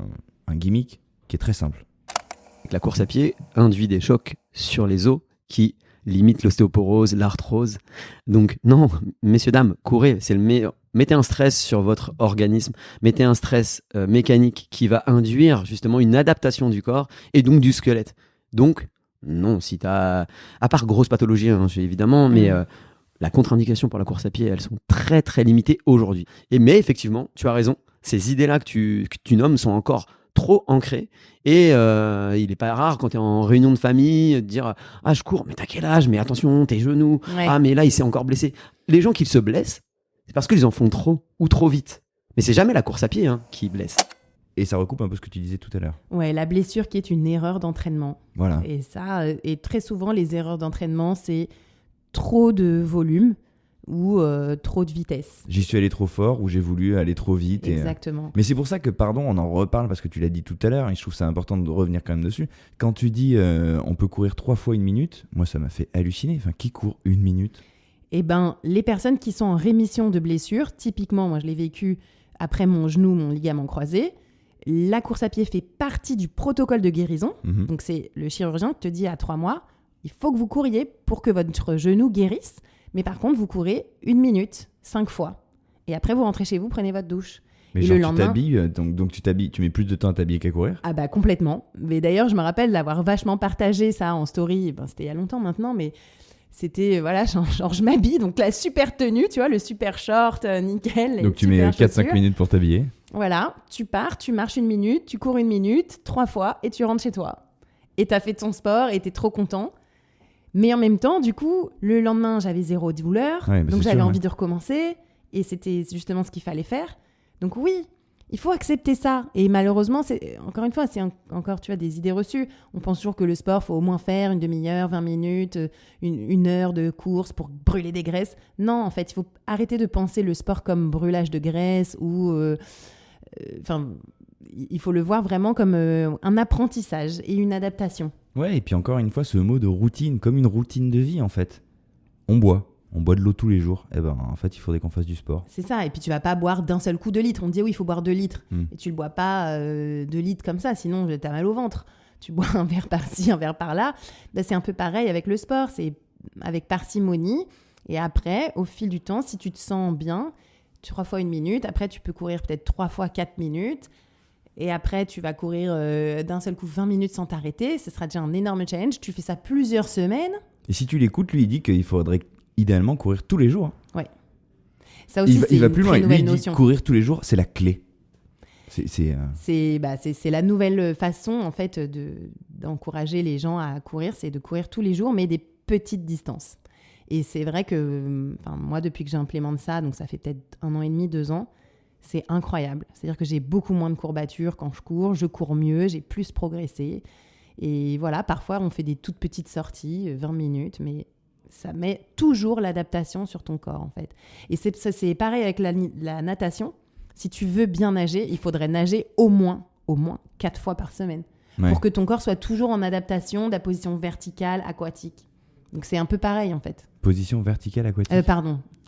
un gimmick qui est très simple. La course à pied induit des chocs sur les os qui limitent l'ostéoporose, l'arthrose. Donc non, messieurs, dames, courez, c'est le meilleur. Mettez un stress sur votre organisme, mettez un stress mécanique qui va induire justement une adaptation du corps et donc du squelette. Donc non, si t'as, à part grosse pathologie, hein, évidemment, mais la contre-indication pour la course à pied, elles sont très très limitées aujourd'hui. Mais effectivement, tu as raison, ces idées-là que tu nommes sont encore trop ancrées et il n'est pas rare quand tu es en réunion de famille de dire « Ah, je cours, mais t'as quel âge ? Mais attention, tes genoux. Ouais. Ah, mais là, il s'est encore blessé. » Les gens qui se blessent, c'est parce qu'ils en font trop ou trop vite. Mais c'est jamais la course à pied qui blesse. Et ça recoupe un peu ce que tu disais tout à l'heure. Ouais, la blessure qui est une erreur d'entraînement. Voilà. Et ça, et très souvent, les erreurs d'entraînement, c'est trop de volume ou trop de vitesse. J'y suis allé trop fort ou j'ai voulu aller trop vite. Exactement. Mais c'est pour ça que, pardon, on en reparle parce que tu l'as dit tout à l'heure et je trouve ça important de revenir quand même dessus. Quand tu dis on peut courir 3 fois 1 minute, moi ça m'a fait halluciner. Enfin, qui court 1 minute ? Eh ben, les personnes qui sont en rémission de blessures, typiquement, moi je l'ai vécu après mon genou, mon ligament croisé, la course à pied fait partie du protocole de guérison. Donc c'est le chirurgien qui te dit à 3 mois, il faut que vous couriez pour que votre genou guérisse. Mais par contre, vous courez 1 minute, 5 fois. Et après, vous rentrez chez vous, prenez votre douche. Mais et genre, le lendemain, tu t'habilles, donc tu t'habilles, tu mets plus de temps à t'habiller qu'à courir ? Ah bah complètement. Mais d'ailleurs, je me rappelle d'avoir vachement partagé ça en story. Ben, c'était il y a longtemps maintenant, mais c'était, voilà, genre je m'habille. Donc la super tenue, tu vois, le super short, nickel. Donc tu mets 4-5 minutes pour t'habiller ? Voilà, tu pars, tu marches 1 minute, tu cours 1 minute, 3 fois, et tu rentres chez toi. Et t'as fait ton sport et t'es trop content. Mais en même temps, du coup, le lendemain, j'avais 0 douleur, donc j'avais envie de recommencer, et c'était justement ce qu'il fallait faire. Donc oui, il faut accepter ça. Et malheureusement, encore une fois, c'est encore, tu vois, des idées reçues. On pense toujours que le sport, faut au moins faire 1 demi-heure, 20 minutes, une heure de course pour brûler des graisses. Non, en fait, il faut arrêter de penser le sport comme brûlage de graisse ou... il faut le voir vraiment comme un apprentissage et une adaptation. Ouais, et puis encore une fois, ce mot de routine, comme une routine de vie en fait. On boit de l'eau tous les jours. Eh ben, en fait, il faudrait qu'on fasse du sport. C'est ça, et puis tu vas pas boire d'un seul coup 2 litres. On te dit oui, il faut boire 2 litres. Et tu le bois pas 2 litres comme ça, sinon t'as mal au ventre. Tu bois un verre par-ci, un verre par-là. Ben, c'est un peu pareil avec le sport, c'est avec parcimonie. Et après, au fil du temps, si tu te sens bien, 3 fois 1 minute, après tu peux courir peut-être 3 fois 4 minutes. Et après, tu vas courir d'un seul coup 20 minutes sans t'arrêter. Ce sera déjà un énorme challenge. Tu fais ça plusieurs semaines. Et si tu l'écoutes, lui, il dit qu'il faudrait idéalement courir tous les jours. Oui. Ça aussi, c'est une très nouvelle notion. Courir tous les jours, c'est la clé. C'est la nouvelle façon, en fait, d'encourager les gens à courir. C'est de courir tous les jours, mais des petites distances. Et c'est vrai que moi, depuis que j'implémente ça, donc ça fait peut-être 1 an et demi, 2 ans, c'est incroyable. C'est-à-dire que j'ai beaucoup moins de courbatures quand je cours mieux, j'ai plus progressé. Et voilà, parfois, on fait des toutes petites sorties, 20 minutes, mais ça met toujours l'adaptation sur ton corps, en fait. Et c'est pareil avec la natation. Si tu veux bien nager, il faudrait nager au moins 4 fois par semaine pour que ton corps soit toujours en adaptation de la position verticale, aquatique. Donc, c'est un peu pareil, en fait. Position verticale, aquatique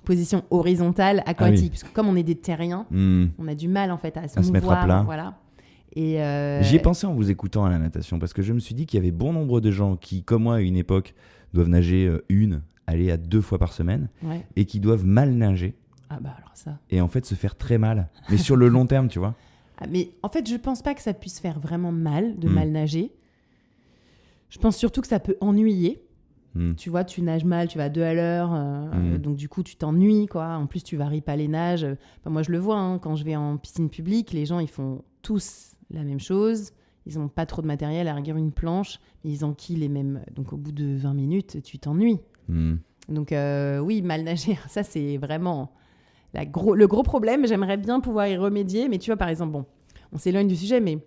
Position horizontale, aquatique. Parce que comme on est des terriens, on a du mal en fait à se mettre à plat. Voilà. Et J'y ai pensé en vous écoutant à la natation parce que je me suis dit qu'il y avait bon nombre de gens qui, comme moi à une époque, doivent nager 1 à 2 fois par semaine et qui doivent mal nager. Ah bah alors ça. Et en fait se faire très mal. Mais sur le long terme, tu vois. Mais en fait, je pense pas que ça puisse faire vraiment mal de mal nager. Je pense surtout que ça peut ennuyer. Tu vois, tu nages mal, tu vas à 2 à l'heure, donc du coup tu t'ennuies, quoi. En plus tu varies pas les nages. Enfin, moi je le vois, hein, quand je vais en piscine publique, les gens ils font tous la même chose. Ils n'ont pas trop de matériel, à rigueur une planche, mais ils enquillent les mêmes. Donc au bout de 20 minutes, tu t'ennuies. Donc oui, mal nager, ça c'est vraiment le gros problème. J'aimerais bien pouvoir y remédier, mais tu vois, par exemple, bon, on s'éloigne du sujet, mais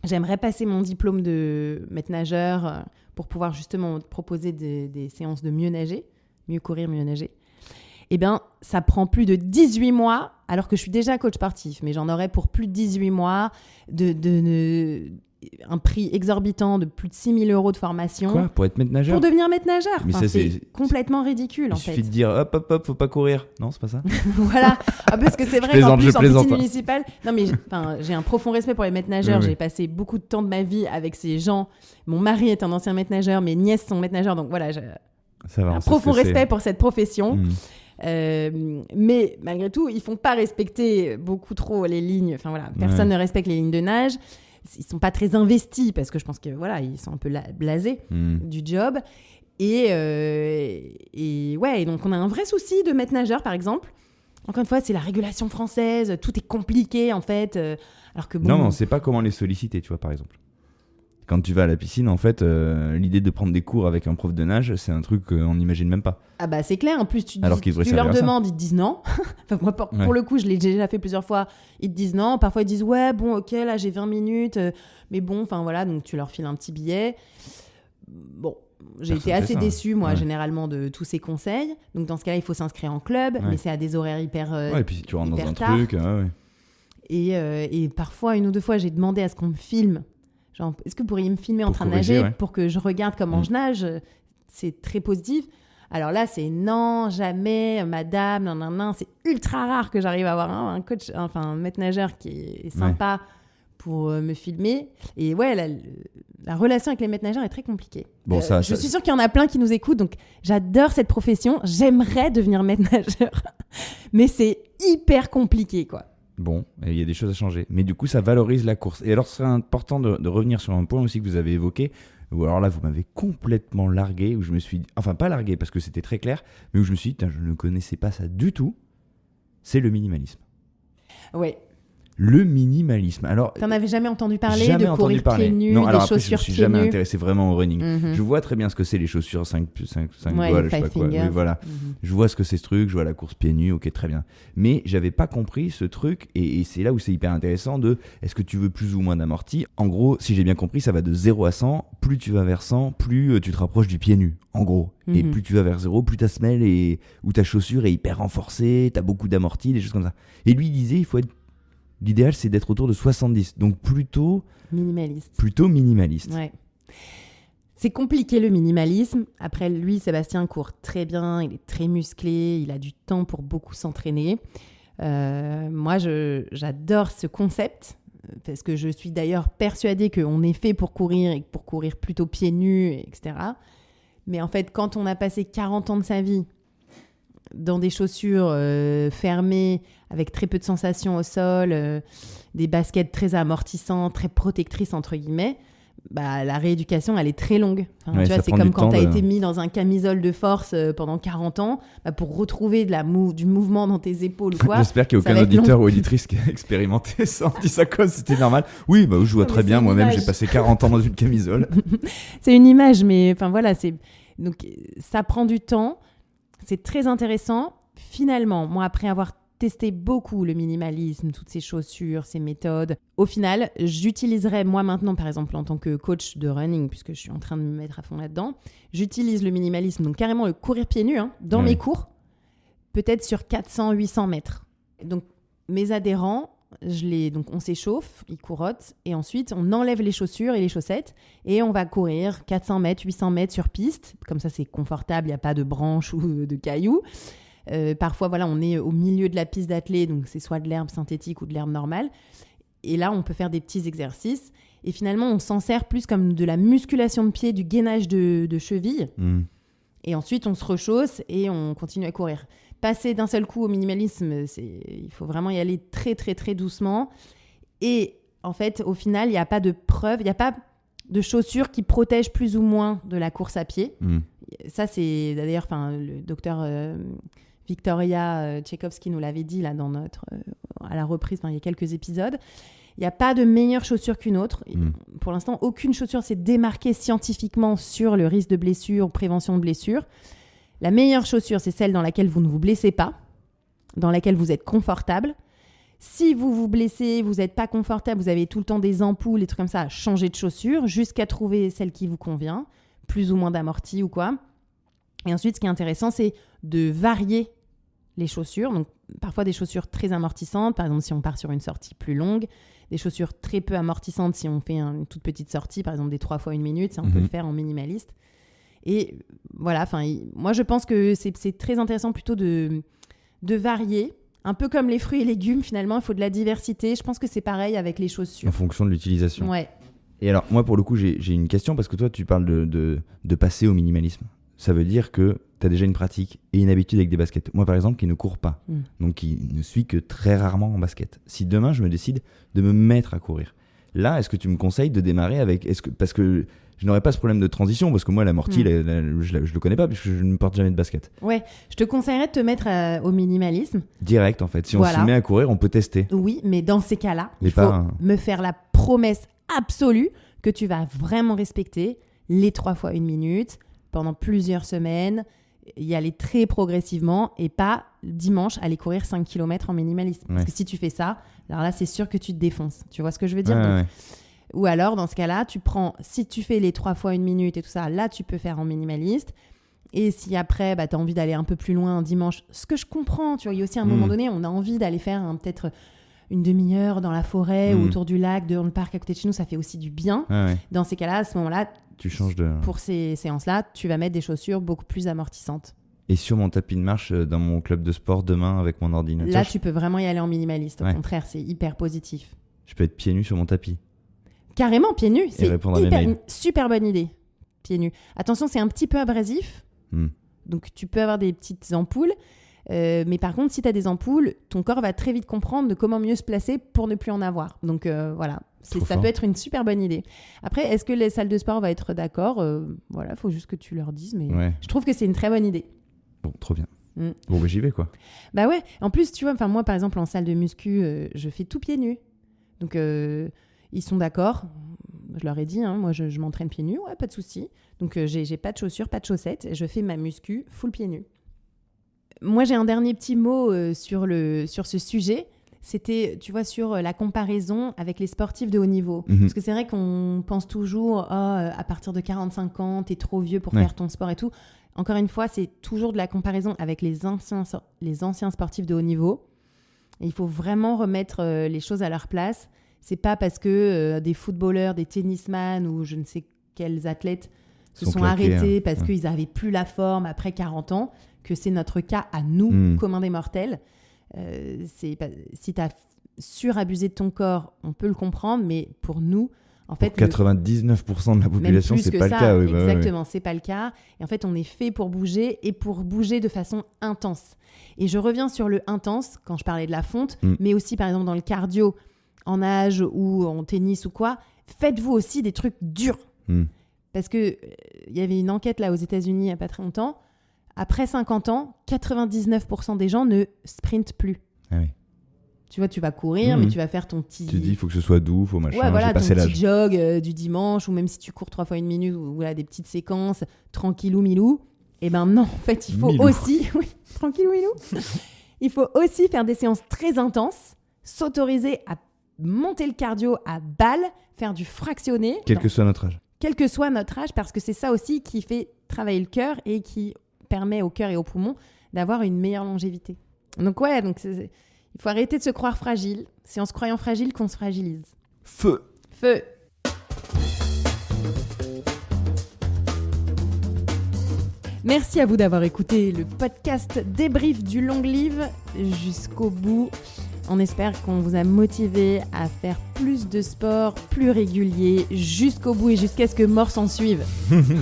j'aimerais passer mon diplôme de maître nageur pour pouvoir justement proposer des séances de mieux nager, mieux courir, mieux nager. Eh bien, ça prend plus de 18 mois, alors que je suis déjà coach sportif, mais j'en aurais pour plus de 18 mois, un prix exorbitant de plus de 6 000 € de formation. Quoi ? Pour être maître nageur ? Pour devenir maître nageur. Mais enfin, ça, c'est complètement ridicule, en fait. Il suffit de dire hop, faut pas courir. Non, c'est pas ça ? Voilà. Ah, parce que c'est vrai qu'en plus, en piscine municipale... Non, mais j'ai un profond respect pour les maîtres nageurs. Oui. J'ai passé beaucoup de temps de ma vie avec ces gens. Mon mari est un ancien maître nageur, mes nièces sont maîtres nageurs. Donc voilà, j'ai un profond respect pour cette profession. Mais malgré tout, ils font pas respecter beaucoup trop les lignes. Enfin voilà, personne ne respecte les lignes de nage. Ils sont pas très investis parce que je pense que voilà, ils sont un peu blasés du job. Et donc on a un vrai souci de maître nageur, par exemple. Encore une fois, c'est la régulation française. Tout est compliqué en fait. Alors que bon. Non, mais on sait pas comment les solliciter, tu vois, par exemple. Quand tu vas à la piscine, en fait, l'idée de prendre des cours avec un prof de nage, c'est un truc qu'on n'imagine même pas. Ah bah c'est clair, en plus tu leur demandes, ils te disent non. Enfin, moi, pour le coup, je l'ai déjà fait plusieurs fois, ils te disent non. Parfois ils disent ouais, bon ok, là j'ai 20 minutes, mais bon, enfin voilà, donc tu leur files un petit billet. Bon, j'ai été assez déçue, moi, généralement, de tous ces conseils. Donc dans ce cas-là, il faut s'inscrire en club, mais c'est à des horaires hyper et puis tu rentres dans un tard. truc. Et parfois, 1 ou 2 fois, j'ai demandé à ce qu'on me filme. Genre, est-ce que vous pourriez me filmer en train de nager pour que je regarde comment je nage ? C'est très positif. Alors là, c'est non, jamais, madame, non. C'est ultra rare que j'arrive à avoir un coach, enfin un maître nageur qui est sympa pour me filmer. Et la relation avec les maîtres nageurs est très compliquée. Bon, je suis sûre qu'il y en a plein qui nous écoutent, donc j'adore cette profession. J'aimerais devenir maître nageur, mais c'est hyper compliqué, quoi. Bon, il y a des choses à changer. Mais du coup, ça valorise la course. Et alors, ce serait important de revenir sur un point aussi que vous avez évoqué, où alors là, vous m'avez complètement largué, où je me suis dit, enfin pas largué parce que c'était très clair, mais où je me suis dit, je ne connaissais pas ça du tout, c'est le minimalisme. Ouais. Le minimalisme. Alors, t'en avais jamais entendu parler de courir pieds nus, non, alors des après, chaussures je me suis pieds jamais nus. intéressé vraiment au running. Je vois très bien ce que c'est les chaussures 5 doigts, je sais pas quoi. Oui, voilà. Je vois ce que c'est ce truc, je vois la course pieds nus, ok, très bien. Mais j'avais pas compris ce truc, et c'est là où c'est hyper intéressant de est-ce que tu veux plus ou moins d'amorti. En gros, si j'ai bien compris, ça va de 0 à 100. Plus tu vas vers 100, plus tu te rapproches du pied nu, en gros. Et plus tu vas vers 0, plus ta semelle ou ta chaussure est hyper renforcée, t'as beaucoup d'amorti, des choses comme ça. Et lui, il disait, l'idéal, c'est d'être autour de 70, donc plutôt minimaliste. Ouais. C'est compliqué le minimalisme. Après, lui, Sébastien court très bien, il est très musclé, il a du temps pour beaucoup s'entraîner. Moi, j'adore ce concept parce que je suis d'ailleurs persuadée qu'on est fait pour courir et pour courir plutôt pieds nus, etc. Mais en fait, quand on a passé 40 ans de sa vie dans des chaussures fermées, avec très peu de sensations au sol, des baskets très amortissantes, très protectrices, entre guillemets, la rééducation, elle est très longue. Enfin, tu vois, c'est comme quand tu as été mis dans un camisole de force pendant 40 ans, pour retrouver du mouvement dans tes épaules ou quoi. J'espère qu'il n'y a aucun auditeur ou auditrice qui a expérimenté ça en disant ça, c'était normal. Oui, je vois très bien, moi-même, j'ai passé 40 ans dans une camisole. C'est une image, mais enfin voilà, donc ça prend du temps. C'est très intéressant. Finalement, moi, après avoir testé beaucoup le minimalisme, toutes ces chaussures, ces méthodes, au final, j'utiliserais, moi maintenant, par exemple, en tant que coach de running, puisque je suis en train de me mettre à fond là-dedans, j'utilise le minimalisme, donc carrément le courir pieds nus, dans mes cours, peut-être sur 400-800 mètres. Donc, mes adhérents, donc on s'échauffe, ils courottent, et ensuite, on enlève les chaussures et les chaussettes, et on va courir 400 mètres, 800 mètres sur piste. Comme ça, c'est confortable, il n'y a pas de branches ou de cailloux. Parfois, on est au milieu de la piste d'athlée, donc c'est soit de l'herbe synthétique ou de l'herbe normale. Et là, on peut faire des petits exercices. Et finalement, on s'en sert plus comme de la musculation de pied, du gainage de cheville. Et ensuite, on se rechausse et on continue à courir. Passer d'un seul coup au minimalisme, il faut vraiment y aller très, très, très doucement. Et en fait, au final, il n'y a pas de preuve, il n'y a pas de chaussures qui protègent plus ou moins de la course à pied. Ça, c'est d'ailleurs le docteur Victoria Tchaikovsky nous l'avait dit là, à la reprise, il y a quelques épisodes. Il n'y a pas de meilleure chaussure qu'une autre. Pour l'instant, aucune chaussure s'est démarquée scientifiquement sur le risque de blessure ou prévention de blessure. La meilleure chaussure, c'est celle dans laquelle vous ne vous blessez pas, dans laquelle vous êtes confortable. Si vous vous blessez, vous n'êtes pas confortable, vous avez tout le temps des ampoules, des trucs comme ça, changez de chaussure jusqu'à trouver celle qui vous convient, plus ou moins d'amorti ou quoi. Et ensuite, ce qui est intéressant, c'est de varier les chaussures. Donc, parfois des chaussures très amortissantes, par exemple si on part sur une sortie plus longue, des chaussures très peu amortissantes si on fait une toute petite sortie, par exemple des 3 fois 1 minute, ça on peut le faire en minimaliste. Et voilà, moi je pense que c'est très intéressant plutôt de varier, un peu comme les fruits et légumes finalement, il faut de la diversité. Je pense que c'est pareil avec les chaussures. En fonction de l'utilisation. Ouais. Et alors moi pour le coup j'ai une question parce que toi tu parles de passer au minimalisme. Ça veut dire que tu as déjà une pratique et une habitude avec des baskets. Moi, par exemple, qui ne cours pas, donc qui ne suis que très rarement en basket. Si demain, je me décide de me mettre à courir, là, est-ce que tu me conseilles de démarrer avec... Parce que je n'aurais pas ce problème de transition, parce que moi, l'amorti, je le connais pas, puisque je ne porte jamais de basket. Ouais, je te conseillerais de te mettre au minimalisme. Direct, en fait. Si on se met à courir, on peut tester. Oui, mais dans ces cas-là, il faut me faire la promesse absolue que tu vas vraiment respecter les 3 fois 1 minute, pendant plusieurs semaines, y aller très progressivement et pas dimanche aller courir 5 km en minimalisme. Parce que si tu fais ça, alors là, c'est sûr que tu te défonces. Tu vois ce que je veux dire ? Donc, ou alors, dans ce cas-là, si tu fais les 3 fois 1 minute et tout ça, là, tu peux faire en minimaliste. Et si après, tu as envie d'aller un peu plus loin un dimanche, ce que je comprends, tu vois, il y a aussi un moment donné, on a envie d'aller faire peut-être une demi-heure dans la forêt ou autour du lac, dans le parc à côté de chez nous, ça fait aussi du bien. Dans ces cas-là, à ce moment-là, tu changes de... Pour ces séances-là, tu vas mettre des chaussures beaucoup plus amortissantes. Et sur mon tapis de marche dans mon club de sport demain avec mon ordinateur... Là, tu peux vraiment y aller en minimaliste. Au contraire, c'est hyper positif. Je peux être pieds nus sur mon tapis. Carrément, pieds nus. C'est une super bonne idée. Pieds nus. Attention, c'est un petit peu abrasif. Donc, tu peux avoir des petites ampoules. Mais par contre, si tu as des ampoules, ton corps va très vite comprendre de comment mieux se placer pour ne plus en avoir. Donc, voilà. Ça peut être une super bonne idée. Après, est-ce que les salles de sport vont être d'accord ? Voilà, il faut juste que tu leur dises. Mais je trouve que c'est une très bonne idée. Bon, trop bien. Bon, bah, j'y vais, quoi. Bah ouais. En plus, tu vois, moi, par exemple, en salle de muscu, je fais tout pieds nus. Donc, ils sont d'accord. Je leur ai dit, moi, je m'entraîne pieds nus. Ouais, pas de souci. Donc, j'ai pas de chaussures, pas de chaussettes. Je fais ma muscu full pieds nus. Moi, j'ai un dernier petit mot sur ce sujet. C'était, tu vois, sur la comparaison avec les sportifs de haut niveau. Parce que c'est vrai qu'on pense toujours, à partir de 45 ans, t'es trop vieux pour faire ton sport et tout. Encore une fois, c'est toujours de la comparaison avec les anciens sportifs de haut niveau. Et il faut vraiment remettre les choses à leur place. C'est pas parce que des footballeurs, des tennisman ou je ne sais quels athlètes se sont arrêtés parce qu'ils n'avaient plus la forme après 40 ans que c'est notre cas à nous, communs des mortels. Si tu as surabusé de ton corps, on peut le comprendre, mais pour nous, en fait... 99% de la population, c'est pas le cas. Oui, exactement, c'est pas le cas. Et en fait, on est fait pour bouger et pour bouger de façon intense. Et je reviens sur le intense, quand je parlais de la fonte, mais aussi, par exemple, dans le cardio, en nage ou en tennis ou quoi, faites-vous aussi des trucs durs. Parce qu'il y avait une enquête là aux États-Unis il n'y a pas très longtemps. Après 50 ans, 99% des gens ne sprintent plus. Ah oui. Tu vois, tu vas courir, mais tu vas faire ton petit... Tu dis, il faut que ce soit doux, il faut machin, voilà, j'ai passé l'âge. Ton petit jog du dimanche, ou même si tu cours 3 fois 1 minute, ou voilà, des petites séquences, tranquillou, milou. Eh ben non, en fait, il faut aussi... Oui, tranquillou, milou. Il faut aussi faire des séances très intenses, s'autoriser à monter le cardio à balle, faire du fractionné. Quel que soit notre âge. Quel que soit notre âge, parce que c'est ça aussi qui fait travailler le cœur et qui permet au cœur et aux poumons d'avoir une meilleure longévité. Donc il faut arrêter de se croire fragile. C'est en se croyant fragile qu'on se fragilise. Feu. Merci à vous d'avoir écouté le podcast débrief du long live jusqu'au bout. On espère qu'on vous a motivé à faire plus de sport, plus régulier, jusqu'au bout et jusqu'à ce que mort s'en suive.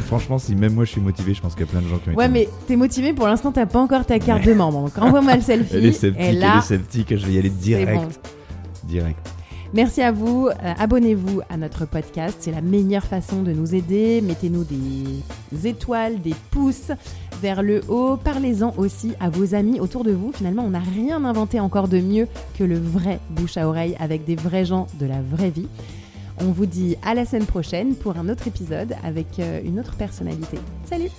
Franchement, si même moi je suis motivé, je pense qu'il y a plein de gens qui ont été... Ouais, mais t'es motivé, pour l'instant t'as pas encore ta carte de membre. Donc envoie-moi le selfie. Elle est sceptique, je vais y aller direct. Bon. Direct. Merci à vous. Abonnez-vous à notre podcast. C'est la meilleure façon de nous aider. Mettez-nous des étoiles, des pouces vers le haut. Parlez-en aussi à vos amis autour de vous. Finalement, on n'a rien inventé encore de mieux que le vrai bouche à oreille avec des vrais gens de la vraie vie. On vous dit à la semaine prochaine pour un autre épisode avec une autre personnalité. Salut!